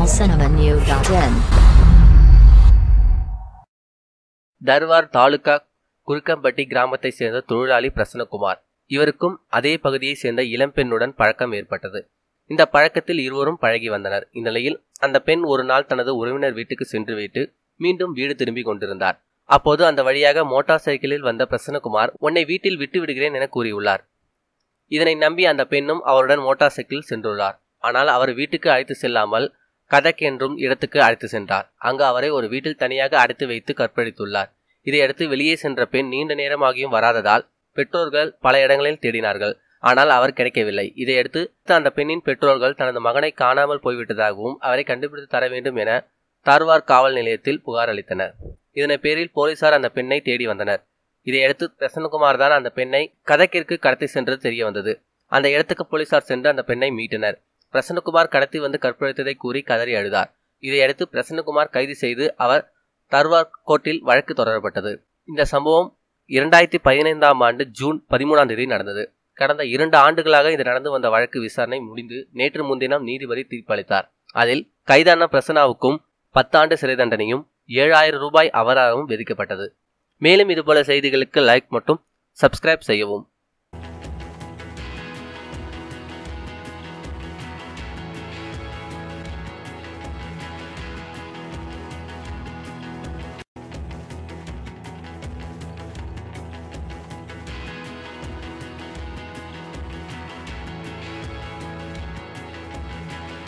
tamilcinemanew.in. தர்வார் taluka குறுக்கம்பட்டி கிராமத்தை சேர்ந்த தொழிலாளி பிரசன்னகுமார். இவருக்கும் அதே பகுதியை சேர்ந்த இளம்பெண்ணுடன் பழக்கம் ஏற்பட்டது. இந்த பழக்கத்தில் இருவரும் பழகி வந்தனர். இந்நிலையில் அந்த பெண் ஒரு நாள் தனது உறவினர் வீட்டுக்கு சென்றுவிட்டு மீண்டும் வீடு திரும்பி கொண்டிருந்தார். அப்போது அந்த வழியாக மோட்டார் சைக்கிளில் வந்த பிரசன்னகுமார் உன்னை வீட்டில் விட்டு விடுகிறேன் என கூறியுள்ளார். இதனை நம்பி அந்த பெண்ணும் அவருடன் மோட்டார் சைக்கிளில் சென்றுள்ளார். ஆனால் அவர் வீட்டுக்கு அழைத்து செல்லாமல் கதக் என்றும் இடத்துக்கு அழைத்து சென்றார். அங்கு அவரை ஒரு வீட்டில் தனியாக அடைத்து வைத்து கற்பழித்துள்ளார். இதையடுத்து வெளியே சென்ற பெண் நீண்ட நேரமாகியும் வராததால் பெற்றோர்கள் பல இடங்களில் தேடினார்கள். ஆனால் அவர் கிடைக்கவில்லை. இதையடுத்து அந்த பெண்ணின் பெற்றோர்கள் தனது மகனை காணாமல் போய்விட்டதாகவும் அவரை கண்டுபிடித்து தர வேண்டும் என தார்வார் காவல் நிலையத்தில் புகார் அளித்தனர். இதனை பேரில் போலீசார் அந்த பெண்ணை தேடி வந்தனர். இதையடுத்து பிரசன்னகுமார் தான் அந்த பெண்ணை கதக்கிற்கு கடத்தி சென்றது தெரிய வந்தது. அந்த இடத்துக்கு போலீசார் சென்று அந்த பெண்ணை மீட்டனர். பிரசன்னகுமார் கடத்தி வந்து கற்பழித்ததை கூறி கதறி அழுதார். இதையடுத்து பிரசன்னகுமார் கைது செய்து அவர் தர்வார் கோர்ட்டில் வழக்கு தொடரப்பட்டது. இந்த சம்பவம் 2015ஆம் ஆண்டு ஜூன் 13ஆம் தேதி நடந்தது. கடந்த 2 ஆண்டுகளாக இது நடந்து வந்த வழக்கு விசாரணை முடிந்து நேற்று முன்தினம் நீதிபதி தீர்ப்பளித்தார். அதில் கைதான பிரசன்னாவுக்கும் 10 ஆண்டு சிறை தண்டனையும் 7000 ரூபாய் அபராதமும் விதிக்கப்பட்டது. மேலும் இதுபோல செய்திகளுக்கு லைக் மற்றும் சப்ஸ்கிரைப் செய்யவும்.